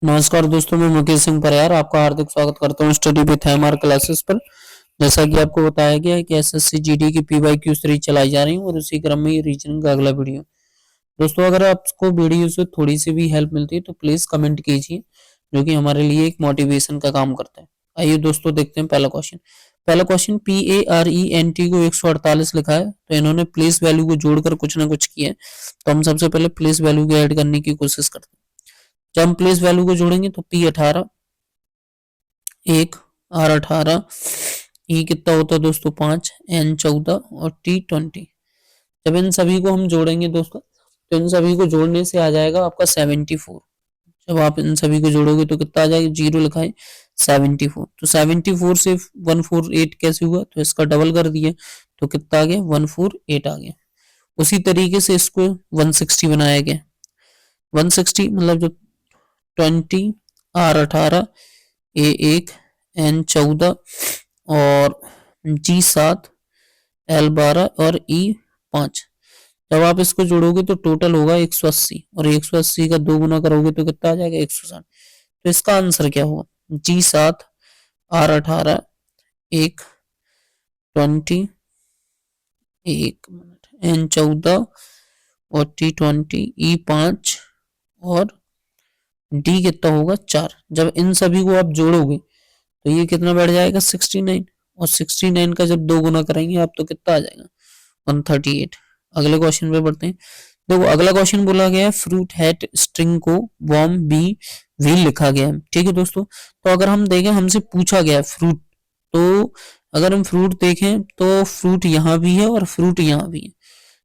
नमस्कार दोस्तों, मैं मुकेश सिंह परियार आपका हार्दिक स्वागत करता हूं स्टडी विथ एमआर क्लासेस पर। जैसा कि आपको बताया गया है कि एसएससी जीडी की पीवाईक्यू सीरीज चलाई जा रही है और उसी क्रम में रीजनिंग का अगला वीडियो। दोस्तों, अगर आपको वीडियो से थोड़ी सी भी हेल्प मिलती है तो प्लीज कमेंट कीजिए, जो कि हमारे लिए एक मोटिवेशन का काम करता है। आइए दोस्तों, देखते हैं पहला क्वेश्चन। पहला क्वेश्चन PARENT को 148 लिखा है, तो इन्होंने प्लेस वैल्यू को जोड़कर कुछ ना कुछ किया है। तो हम सबसे पहले प्लेस वैल्यू को ऐड करने की कोशिश करते हैं। जब हम प्लेस वैल्यू को जोड़ेंगे तो P18 1, R18, E कितना होता है दोस्तों 5, N 14 और T 20। जब इन सभी को हम जोड़ेंगे दोस्तों, तो इन सभी को जोड़ने से आ जाएगा आपका 74। जब आप इन सभी को जोड़ोगे तो कितना आ जाएगा, जीरो लिखा है 74। तो 74 से 148 कैसे हुआ, तो इसका डबल कर दिया तो कितना आ गया, 148 आ गया। उसी तरीके से इसको 160 बनाया गया। 160 मतलब जो 20, R18, A1, N 14 और G7, L12 और E5। जब आप इसको जोड़ोगे तो टोटल होगा 180 और 180 का 2 गुना करोगे तो कितना आ जाएगा, 160। तो इसका आंसर क्या होगा, G7, R18, 1, 20, 1 मिनट, N 14 और T20, E5 और डी कितना होगा 4। जब इन सभी को आप जोड़ोगे तो ये कितना बैठ जाएगा 69, और 69 का जब 2 गुना करेंगे आप तो कितना आ जाएगा 138। अगले क्वेश्चन पे बढ़ते हैं। देखो, अगला क्वेश्चन बोला गया है फ्रूट हैट स्ट्रिंग को वॉर्म बी व्हील लिखा गया है। ठीक है दोस्तों, तो अगर हम देखें, हमसे पूछा गया है फ्रूट, तो अगर हम फ्रूट देखें तो फ्रूट यहाँ भी है और फ्रूट यहाँ भी है,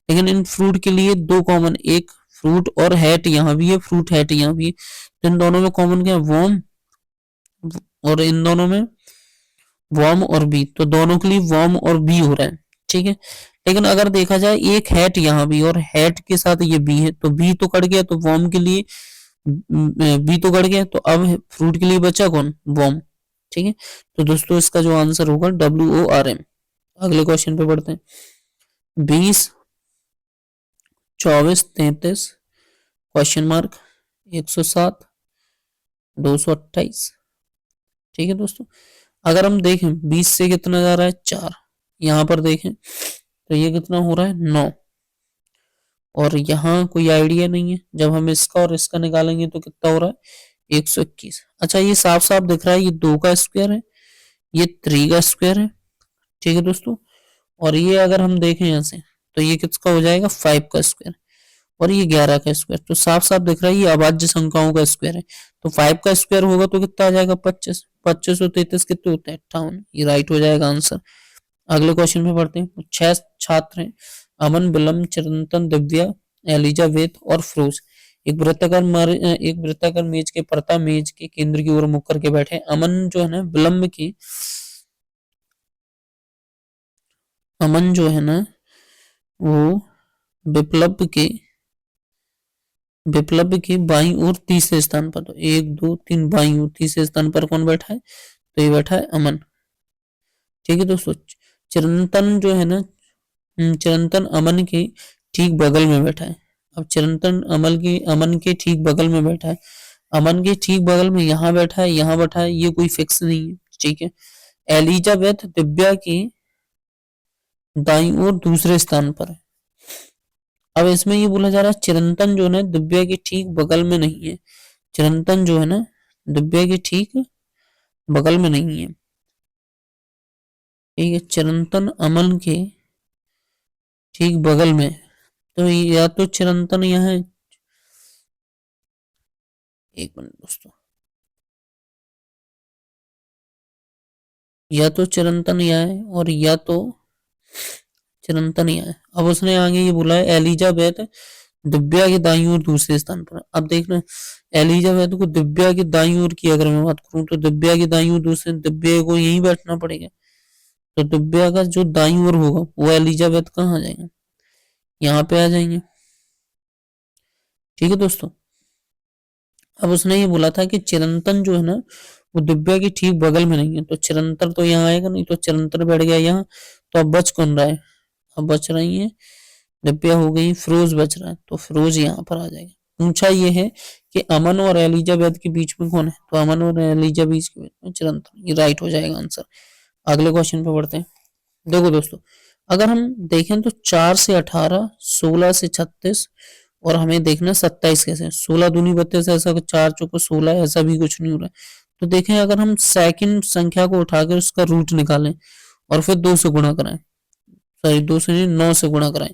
लेकिन इन फ्रूट के लिए दो कॉमन, एक फ्रूट और हैट यहाँ भी है, फ्रूट हैट यहाँ भी है, तो इन दोनों में कॉमन क्या है, वॉर्म, और इन दोनों में वॉर्म और बी, तो दोनों के लिए वॉर्म और बी हो रहा है। ठीक है, लेकिन अगर देखा जाए एक हैट यहाँ भी और हैट के साथ ये बी है, तो बी तो कट गया, तो वॉर्म के लिए बी तो कट गया, तो अब फ्रूट के लिए बचा कौन, वॉर्म। ठीक है, तो दोस्तों इसका जो आंसर होगा WORM। अगले क्वेश्चन पे बढ़ते हैं। 20, 24, 33, क्वेश्चन मार्क, 107, 228। ठीक है दोस्तों, अगर हम देखें 20 से कितना जा रहा है 4, यहाँ पर देखें तो ये कितना हो रहा है 9, और यहाँ कोई आइडिया नहीं है। जब हम इसका और इसका निकालेंगे तो कितना हो रहा है 121। अच्छा, ये साफ साफ दिख रहा है ये 2 का स्क्वायर है, ये 3 का स्क्वायर है। ठीक है दोस्तों, और ये अगर हम देखें यहाँ से तो ये किसका हो जाएगा 5 का स्क्वायर, और ये 11 का स्क्वायर। तो साफ साफ दिख रहा है ये अभाज्य संख्याओं का स्क्वायर है। तो 5 का स्क्वायर होगा तो कितना आ जाएगा 25, 25 और 33 कितने होते हैं 58। ये राइट हो जाएगा आंसर। अगले क्वेश्चन में पढ़ते हैं। 6 छात्र हैं, अमन, बिलम, चिरंतन, दिव्या, एलिजाबेथ और फिरोज। एक वृत्ताकार मेज के पर्दा मेज के केंद्र की ओर मुख करके बैठे। अमन जो है ना वो विप्लव के बाईं ओर तीसरे स्थान पर, तो 1 2 3 बाईं ओर तीसरे स्थान पर कौन बैठा है, तो ये बैठा है अमन। ठीक है दोस्तों, चिरंतन जो है ना चिरंतन अमन के ठीक बगल में बैठा है। अब चिरंतन अमन के ठीक बगल में बैठा है, अमन के ठीक बगल में यहाँ बैठा है, यहाँ बैठा है, ये कोई फिक्स नहीं है। ठीक है, एलिजाबेथ दिव्या की दाईं ओर दूसरे स्थान पर है। अब इसमें ये बोला जा रहा है चिरंतन जो है दिव्या के ठीक बगल में नहीं है, चिरंतन जो है ना दिव्या के ठीक बगल में नहीं है। ठीक है, चिरंतन अमन के ठीक बगल में, तो या तो चिरंतन यहाँ है, एक मिनट दोस्तों, या तो चिरंतन यहाँ है और या तो चिरंतन यहाँ है। अब उसने आगे ये बोला है एलिजाबेथ दिव्या के दाईं ओर दूसरे स्थान पर। अब देखना, एलिजाबेथ को दिव्या के दाईं ओर की अगर मैं बात करूं तो दिव्या के दाईं ओर दूसरे, दिव्या को यहीं बैठना पड़ेगा, तो दिव्या का जो दाईं ओर होगा वो एलिजाबेथ कहाँ आ जाएगा, यहाँ पे आ जाएंगे। ठीक है दोस्तों, अब उसने ये बोला था कि चिरंतन जो है ना वो दिव्या की ठीक बगल में नहीं है, तो चिरंतन तो यहाँ आएगा नहीं, तो चिरंतन बैठ गया यहाँ। तो अब बच कौन रहा है, अब बच रही है दिव्या, हो गई फिरोज बच रहा है, तो फिरोज यहाँ पर आ जाएगा। पूछा ये है कि अमन और एलिजाबेथ के बीच में कौन है, तो अमन और एलिजाबेथ के बीच में चिरंतन, ये राइट हो जाएगा आंसर। अगले क्वेश्चन पे बढ़ते हैं। देखो दोस्तों, अगर हम देखें तो 4 से 18, 16 से 36 और हमें देखना 27 कैसे, 16 दूनी 32, ऐसा 4 चौको 16, ऐसा भी कुछ नहीं हो रहा है। तो देखें अगर हम सेकंड संख्या को उठाकर उसका रूट निकालें और फिर 2 से गुणा कराएं, सॉरी 2 से नहीं 9 से गुणा कराएं,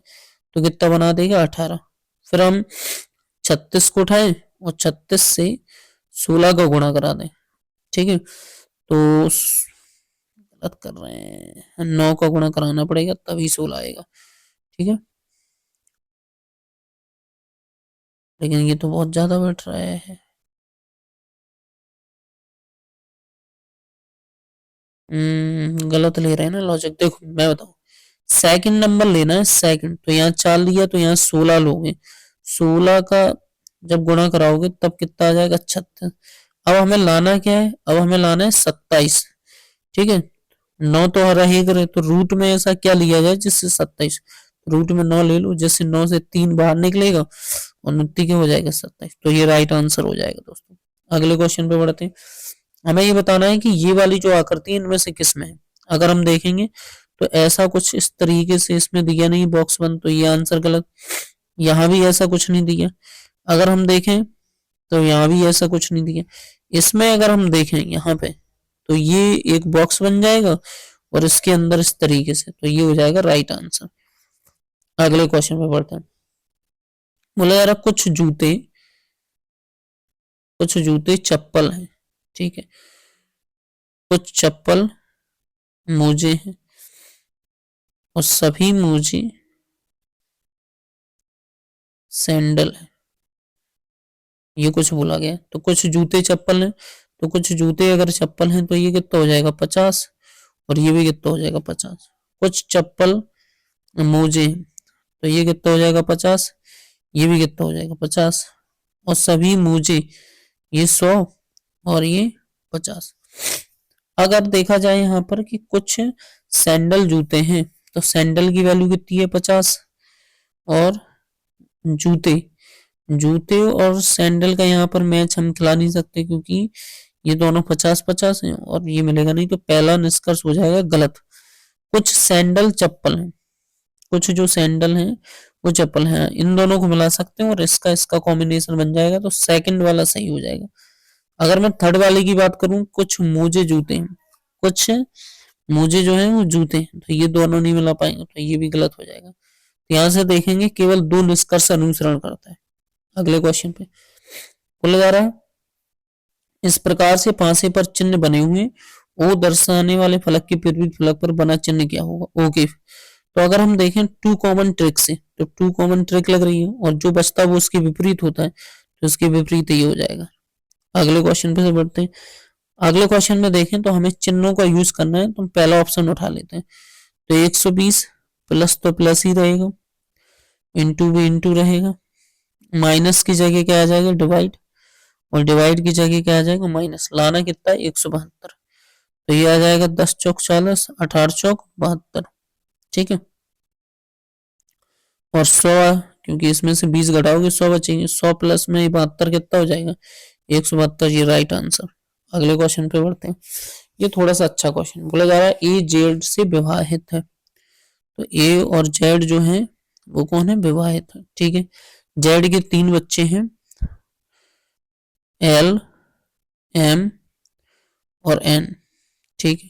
तो कितना बना देगा 18। फिर हम 36 को उठाएं और 36 से 16 का गुणा करा दें, ठीक है, तो गलत कर रहे हैं, 9 का गुणा कराना पड़ेगा तभी 16 आएगा, ठीक है, लेकिन ये तो बहुत ज्यादा बैठ रहा है। गलत ले रहे हैं ना लॉजिक। देखो मैं बताऊं, सेकंड नंबर लेना है सेकंड, तो यहाँ 4 लिया तो यहाँ 16 लोगे, 16 का जब गुणा कराओगे तब कितना आ जाएगा 36। अब हमें लाना क्या है, अब हमें लाना है 27, ठीक है, 9 तो रहेगा, तो रूट में ऐसा क्या लिया जाए जिससे 27, रूट में 9 ले लो, जैसे 9 से 3 बाहर निकलेगा और 29 के हो जाएगा 27, तो ये राइट आंसर हो जाएगा दोस्तों। अगले क्वेश्चन पे बढ़ते हैं। हमें ये बताना है कि ये वाली जो आकृति है इनमें से किस में है। अगर हम देखेंगे तो ऐसा कुछ इस तरीके से इसमें दिया नहीं बॉक्स बन, तो ये आंसर गलत। यहाँ भी ऐसा कुछ नहीं दिया। अगर हम देखें तो यहाँ भी ऐसा कुछ नहीं दिया। इसमें अगर हम देखें यहाँ पे तो ये एक बॉक्स बन जाएगा और इसके अंदर इस तरीके से, तो ये हो जाएगा राइट आंसर। अगले क्वेश्चन पे बढ़ते हैं। बोला यार कुछ जूते चप्पल हैं, ठीक है, कुछ चप्पल मोजे हैं और सभी मोजे सैंडल है, ये कुछ बोला गया। तो कुछ जूते चप्पल हैं, तो कुछ जूते अगर चप्पल हैं तो ये कितना हो जाएगा 50 और ये भी कितना हो जाएगा 50। कुछ चप्पल मोजे हैं तो ये कितना हो जाएगा 50, ये भी कितना हो जाएगा 50 और सभी मोजे ये 100 और ये 50। अगर देखा जाए यहाँ पर कि कुछ सैंडल जूते हैं तो सैंडल की वैल्यू कितनी है 50 और जूते जूते और सैंडल का यहाँ पर मैच हम खिला नहीं सकते क्योंकि ये दोनों 50-50 हैं और ये मिलेगा नहीं, तो पहला निष्कर्ष हो जाएगा गलत। कुछ सैंडल चप्पल हैं, कुछ जो सैंडल हैं वो चप्पल हैं, इन दोनों को मिला सकते हैं और इसका इसका कॉम्बिनेशन बन जाएगा, तो सेकंड वाला सही हो जाएगा। अगर मैं थर्ड वाले की बात करूं, कुछ मोजे जूते हैं, कुछ मोजे जो है वो जूते हैं, तो ये दोनों नहीं मिला पाएंगे, तो ये भी गलत हो जाएगा। तो यहाँ से देखेंगे केवल 2 निष्कर्ष अनुसरण करता है। अगले क्वेश्चन पे बोला जा रहा है, इस प्रकार से पासे पर चिन्ह बने हुए ओ दर्शाने वाले फलक के विपरीत फलक पर बना चिन्ह क्या होगा। ओके, तो अगर हम देखें टू कॉमन ट्रिक से, तो टू कॉमन ट्रिक लग रही है और जो बचता है वो उसके विपरीत होता है, तो उसके विपरीत ये हो जाएगा। अगले क्वेश्चन पे से बढ़ते हैं। अगले क्वेश्चन में देखें तो हमें चिन्हों का यूज करना है, तो हम पहला ऑप्शन उठा लेते हैं। तो 120 प्लस तो प्लस ही रहेगा, इंटू भी इंटू रहेगा, माइनस की जगह क्या आ जाएगा डिवाइड, और डिवाइड की जगह क्या आ जाएगा माइनस। लाना कितना है 172, तो ये आ जाएगा 10 चौक 40, 18 चौक 72, ठीक है, और 100 क्योंकि इसमें से 20 घटाओगे 100 बचेंगे, 100 प्लस में 72 कितना हो जाएगा 172, ये राइट आंसर। अगले क्वेश्चन पे बढ़ते हैं। ये थोड़ा सा अच्छा क्वेश्चन बोला जा रहा है, ए जेड से विवाहित है, तो ए और जेड जो है वो कौन है विवाहित है, ठीक है। जेड के 3 बच्चे हैं, एल एम और एन, ठीक है।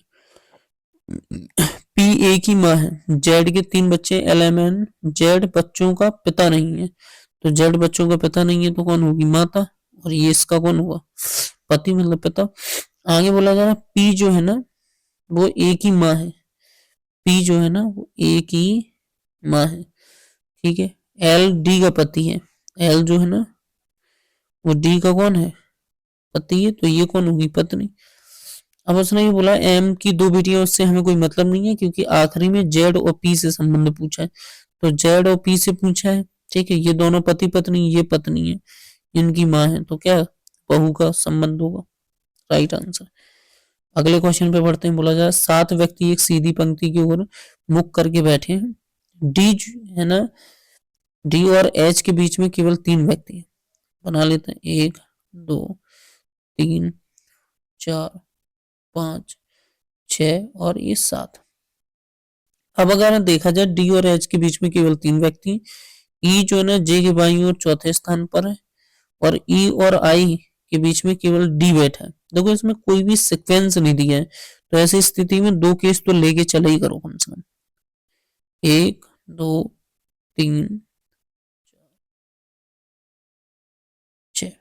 पी ए की माँ है, जेड के 3 बच्चे एल एम एन, जेड बच्चों का पिता नहीं है, तो जेड बच्चों का पिता नहीं है तो कौन होगी माता, और ये इसका कौन होगा पति मतलब पिता। आगे बोला जा रहा है पी जो है ना वो ए की माँ है, पी जो है ना वो ए की माँ है, ठीक है। एल डी का पति है, एल जो है ना वो डी का कौन है पति है, तो ये कौन होगी पत्नी। अब उसने ये बोला एम की 2 बेटियां, उससे हमें कोई मतलब नहीं है क्योंकि आखिरी में जेड और पी से संबंध पूछा है, तो जेड और पी से पूछा है, ठीक है। ये दोनों पति पत्नी, ये पत्नी है, इनकी माँ है, तो क्या बहू का संबंध होगा, राइट आंसर। अगले क्वेश्चन पे बढ़ते हैं। बोला जाए 7 व्यक्ति एक सीधी पंक्ति की ओर मुख करके बैठे हैं, डी है ना, डी और एच के बीच में केवल 3 व्यक्ति हैं, बना लेते हैं, 1 2 3 4 5 6 और ये 7। अब अगर देखा जाए डी और एच के बीच में केवल 3 व्यक्ति, ई जो है ना जे के बाईं ओर चौथे स्थान पर है, और ई और आई के बीच में केवल डी बैठा है। देखो इसमें कोई भी सीक्वेंस नहीं दिया है, तो ऐसी स्थिति में 2 केस तो लेके चले ही करो कम से कम, 1 2 3 6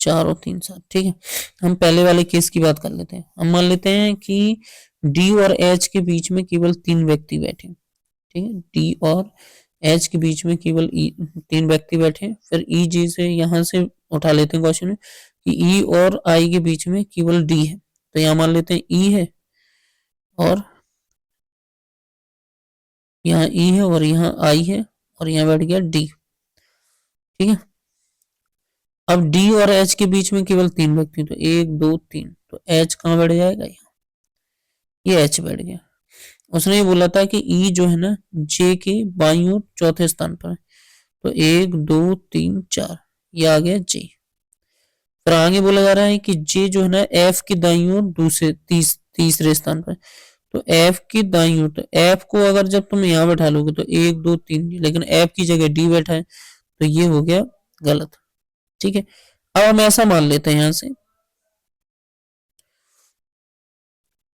4 और 3 7। ठीक है, हम पहले वाले केस की बात कर लेते हैं। हम मान लेते हैं कि डी और एच के बीच में केवल 3 व्यक्ति बैठे। ठीक है, डी और एच के बीच में केवल 3 व्यक्ति बैठे। फिर ई जी से यहाँ से उठा लेते हैं क्वेश्चन में कि ई और आई के बीच में केवल डी है, तो यहाँ मान लेते हैं ई है, और यहाँ ई है, और यहाँ आई है, और यहाँ बैठ गया डी। ठीक है, अब डी और एच के बीच में केवल 3 व्यक्ति, तो 1 2 3, तो एच कहाँ बैठ जाएगा, यहाँ ये एच बैठ गया। उसने ये बोला था कि ई जो है ना जे के बाईं ओर चौथे स्थान पर है, तो 1 2 3 4, ये आ गया जे। फिर आगे बोला जा रहा है कि जे जो है ना एफ की दाईं ओर तीसरे स्थान पर, तो एफ की दाईं ओर, तो एफ को अगर जब तुम यहाँ बैठा लोगे तो 1 2 3, लेकिन एफ की जगह डी बैठा है, तो ये हो गया गलत। ठीक है, अब हम ऐसा मान लेते हैं यहां से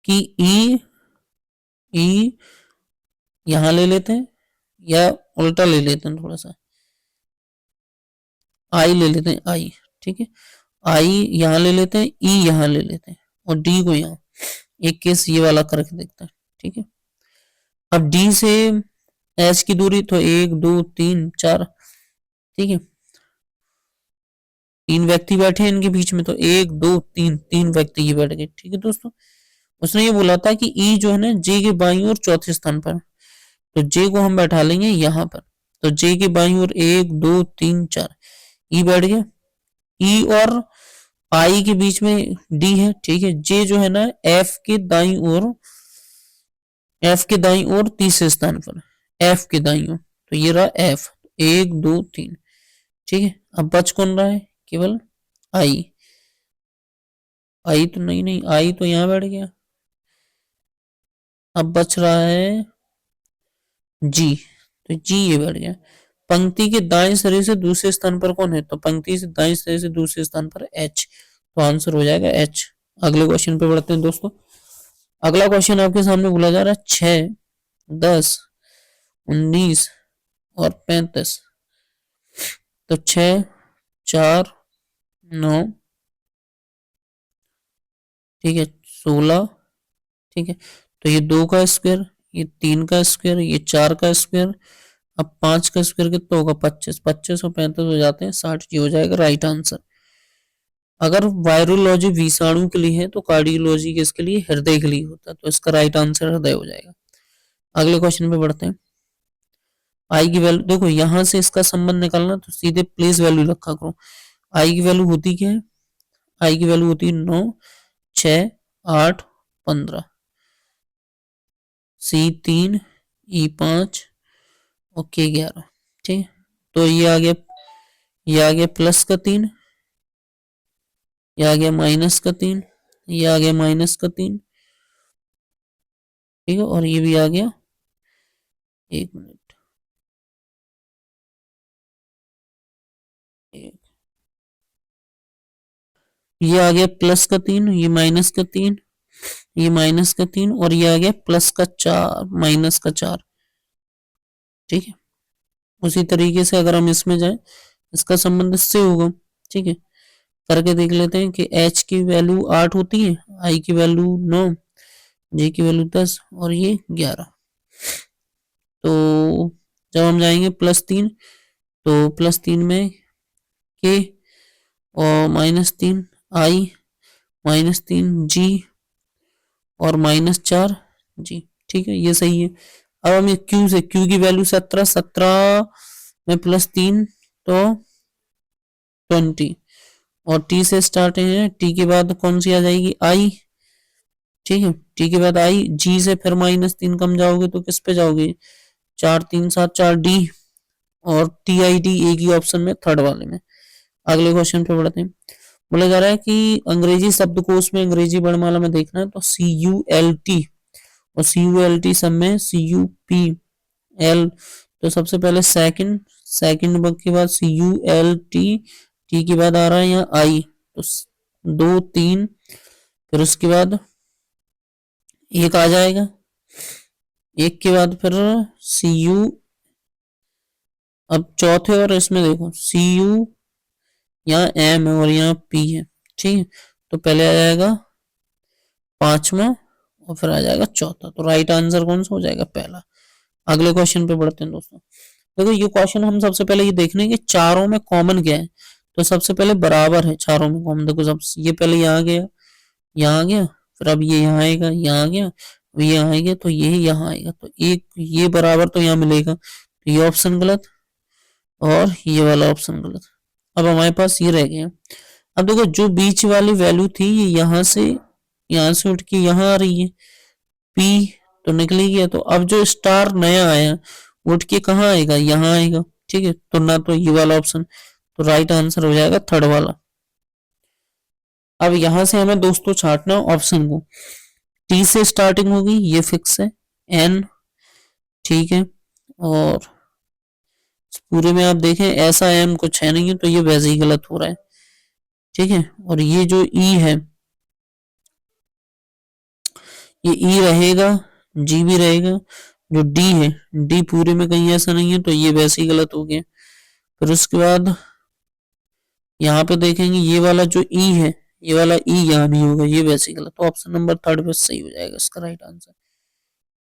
कि ई यहां ले लेते हैं, या उल्टा ले लेते हैं, थोड़ा सा आई ले लेते हैं, आई। ठीक है, आई यहां ले लेते हैं, ई यहां ले लेते हैं, और डी को यहाँ एक केस ये वाला करके देखते हैं। ठीक है, अब डी से एच की दूरी तो 1 2 3 4। ठीक है, 3 व्यक्ति बैठे हैं इनके बीच में, तो 1 2 3, 3 व्यक्ति ये बैठ गए। ठीक है दोस्तों, उसने ये बोला था कि ई जो है ना जे के बाईं ओर चौथे स्थान पर, तो जे को हम बैठा लेंगे यहाँ पर, तो जे के बाईं ओर 1 2 3 4, ई बैठ गया। ई और आई के बीच में डी है। ठीक है, जे जो है ना एफ के दाईं ओर तीसरे स्थान पर, एफ के दाईं ओर, तो ये रहा एफ, 1 2 3। ठीक है, अब बच कौन रहा है, केवल आई। आई तो नहीं, आई तो यहां बैठ गया। अब बच रहा है जी, तो जी ये बैठ गया। पंक्ति के दाएं सिरे से दूसरे स्थान पर कौन है, तो पंक्ति से दाएं सिरे से दूसरे स्थान पर एच, तो आंसर हो जाएगा एच। अगले क्वेश्चन पे बढ़ते हैं दोस्तों। अगला क्वेश्चन आपके सामने बोला जा रहा है 6 10 19 और 35। तो 6 4 9, ठीक है, 16। ठीक है, तो ये 2 का स्क्वायर, ये 3 का स्क्वायर, ये 4 का स्क्वायर, अब 5 का स्क्वायर कितना होगा, 25, 25 और 35 हो जाते हैं 60, ये हो जाएगा राइट आंसर। अगर वायरोलॉजी विषाणु के लिए है तो कार्डियोलॉजी किसके लिए, हृदय के लिए होता है, तो इसका राइट आंसर हृदय हो जाएगा। अगले क्वेश्चन पे बढ़ते हैं। आई की वैल्यू देखो, यहां से इसका संबंध निकालना तो सीधे प्लेस वैल्यू रखा करो। आई की वैल्यू होती क्या है, आई की वैल्यू होती है 9 6 8 15, सी 3 ई 5 और के 11। ठीक है, तो ये आ गया प्लस का 3, ये आ गया माइनस का 3, ये आ गया माइनस का 3। ठीक है, और ये भी आ गया, 1 मिनट, ये आ गया प्लस का 3, ये माइनस का 3, ये माइनस का 3, और ये आ गया प्लस का 4 माइनस का 4। ठीक है, उसी तरीके से अगर हम इसमें जाएं, इसका संबंध इससे होगा। ठीक है, करके देख लेते हैं कि एच की वैल्यू 8 होती है, आई की वैल्यू 9, जे की वैल्यू 10 और ये 11। तो जब हम जाएंगे +3, तो +3 में के और -3 आई, -3 जी और -4 जी। ठीक है, ये सही है। अब हमें क्यू से, क्यू की वैल्यू 17, 17 में +3 तो 20, और टी से स्टार्ट है, टी के बाद कौन सी आ जाएगी, आई। ठीक है, टी के बाद आई, जी से फिर -3 कम जाओगे तो किस पे जाओगे, 4 3 7 4 डी, और TID एक ही ऑप्शन में थर्ड वाले में। अगले क्वेश्चन पे बढ़ते हैं। बोला जा रहा है कि अंग्रेजी शब्दकोश में अंग्रेजी वर्णमाला में देखना है तो CULT और CULT सब में CUPL, तो सबसे पहले सेकंड के बाद CULT, टी के बाद आ रहा है यहाँ आई, तो 2 3, फिर उसके बाद एक आ जाएगा, एक के बाद फिर CU, अब चौथे और इसमें देखो CU यहाँ M है और यहाँ P है, ठीक है, तो पहले आ जाएगा पांचवा और फिर आ जाएगा चौथा, तो राइट आंसर कौन सा हो जाएगा, पहला। अगले क्वेश्चन पे बढ़ते हैं दोस्तों। देखो ये क्वेश्चन हम सबसे पहले ये देख लेंगे चारों में कॉमन क्या है, तो सबसे पहले बराबर है चारों में कॉमन। देखो सब ये पहले यहाँ गया, यहाँ आ गया, फिर अब ये यहाँ आएगा, यहाँ आ गया, ये यहाँ आएगा, तो ये यहाँ आएगा, तो एक ये बराबर तो यहाँ मिलेगा, तो ये ऑप्शन गलत और ये वाला ऑप्शन गलत। अब हमारे पास ये रह गया। अब देखो जो बीच वाली वैल्यू थी ये यहाँ से उठ के यहाँ आ रही है, P तो निकल ही गया, तो अब जो स्टार नया आया उठ के कहाँ आएगा, यहाँ आएगा, ठीक है, तो ना तो ये वाला ऑप्शन, तो राइट आंसर हो जाएगा थर्ड वाला। अब यहां से हमें दोस्तों छांटना ऑप्शन को, T से स्टार्टिंग होगी ये फिक्स है, N ठीक है, और पूरे में आप देखें ऐसा M कुछ है नहीं है, तो ये वैसे ही गलत हो रहा है, ठीक है, और ये जो E है ये E रहेगा, G भी रहेगा, जो D है D पूरे में कहीं ऐसा नहीं है, तो ये वैसे ही गलत हो गया। फिर उसके बाद यहाँ पे देखेंगे ये वाला जो E है, ये वाला E यहाँ नहीं होगा, ये वैसे ही गलत, तो ऑप्शन नंबर थर्ड पे सही हो जाएगा इसका राइट आंसर।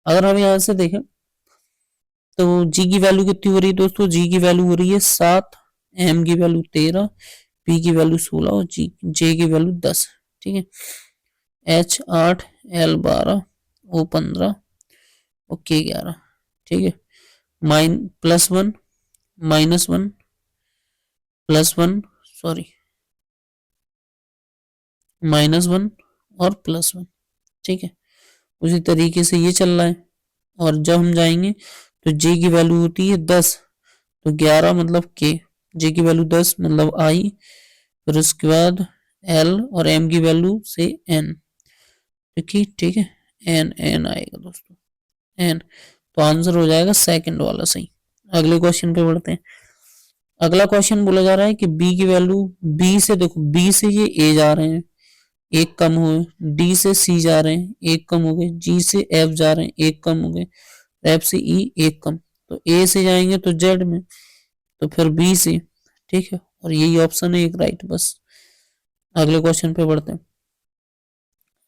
अगर हम यहाँ से देखें तो G की वैल्यू कितनी हो रही है दोस्तों, G की वैल्यू हो रही है 7, M की वैल्यू 13, P की वैल्यू 16 और J की वैल्यू 10, ठीक है, H 8, L 12, O 15 और K 11, ठीक है, +1 -1 +1 सॉरी -1 और +1, ठीक है, उसी तरीके से ये चल रहा है। और जब हम जाएंगे तो J की वैल्यू होती है 10, तो 11 मतलब K, J की वैल्यू 10 मतलब I, फिर उसके बाद L और M की वैल्यू से N, ठीक है, N आएगा दोस्तों, N, तो आंसर हो जाएगा सेकंड वाला सही। अगले क्वेश्चन पे बढ़ते हैं। अगला क्वेश्चन बोला जा रहा है कि B की वैल्यू, B से देखो B से ये A जा रहे हैं, एक कम हुए, D से C जा रहे हैं, एक कम हो गए, G से F जा रहे हैं, एक कम हो गए, F से E एक कम, तो A से जाएंगे तो Z में, तो फिर B से, ठीक है, और यही ऑप्शन है एक राइट बस। अगले क्वेश्चन पे बढ़ते हैं।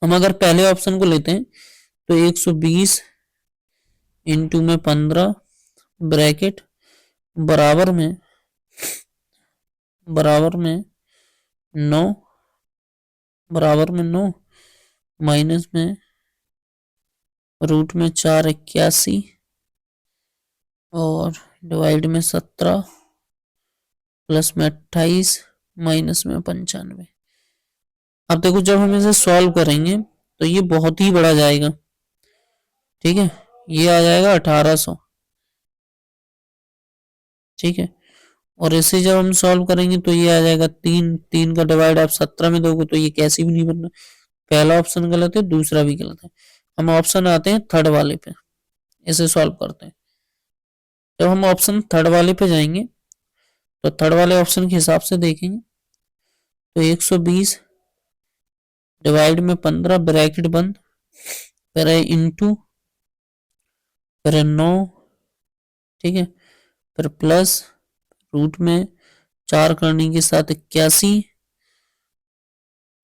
हम अगर पहले ऑप्शन को लेते हैं तो 120 इंटू में 15 ब्रैकेट बराबर में 9 माइनस में रूट में 481 और डिवाइड में 17 प्लस में 28 माइनस में 95। अब देखो जब हम इसे सॉल्व करेंगे तो ये बहुत ही बड़ा जाएगा, ठीक है, ये आ जाएगा 1800, ठीक है, और इसे जब हम सॉल्व करेंगे तो ये आ जाएगा 3 का डिवाइड आप 17 में दोगे तो ये कैसे भी नहीं बनना, पहला ऑप्शन गलत है, दूसरा भी गलत है। हम ऑप्शन आते हैं थर्ड वाले पे, इसे सॉल्व करते हैं। जब हम ऑप्शन थर्ड वाले पे जाएंगे तो थर्ड वाले ऑप्शन के हिसाब से देखेंगे तो 120 डिवाइड में 15 ब्रैकेट बंद, फिर है इंटू, फिर है 9, ठीक है, फिर प्लस रूट में 4 करने के साथ 81,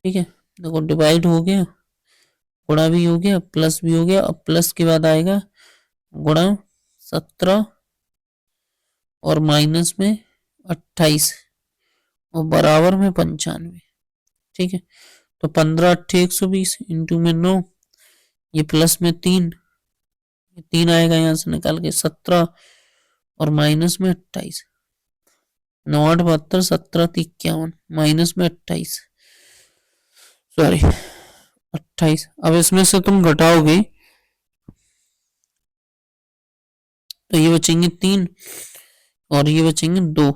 ठीक है, देखो डिवाइड हो गया, गुणा भी हो गया, प्लस भी हो गया, अब प्लस के बाद आएगा गुणा 17 और माइनस में 28 और बराबर में 95, ठीक है, तो 15 8 120 इंटू में 9, ये प्लस में 3 आएगा यहाँ से निकाल के 17 और माइनस में 28, 9 8 72 17 51 माइनस में 28 सॉरी 28। अब इसमें से तुम घटाओगे तो ये बचेंगे 3 और ये बचेंगे 2,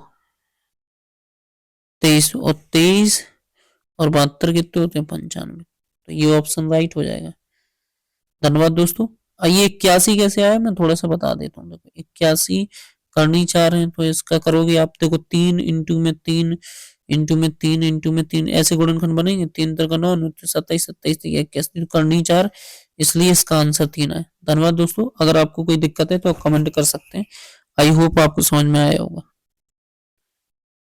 23 और 23 और 72 कितने होते हैं 95। तो ये ऑप्शन राइट हो जाएगा। धन्यवाद दोस्तों। ये 81 कैसे आया मैं थोड़ा सा बता देता हूँ। देखो 81 करनी चाह रहे हैं तो इसका करोगे आप, देखो 3 इंटू में 3 इंटू में 3 इंटू में 3 ऐसे गुणनखंड बनेंगे। 3 3 9 27 27 81 करनी 4, इसलिए इसका आंसर 3 है। धन्यवाद दोस्तों। अगर आपको कोई दिक्कत है तो आप कमेंट कर सकते हैं। आई होप आपको समझ में आया होगा।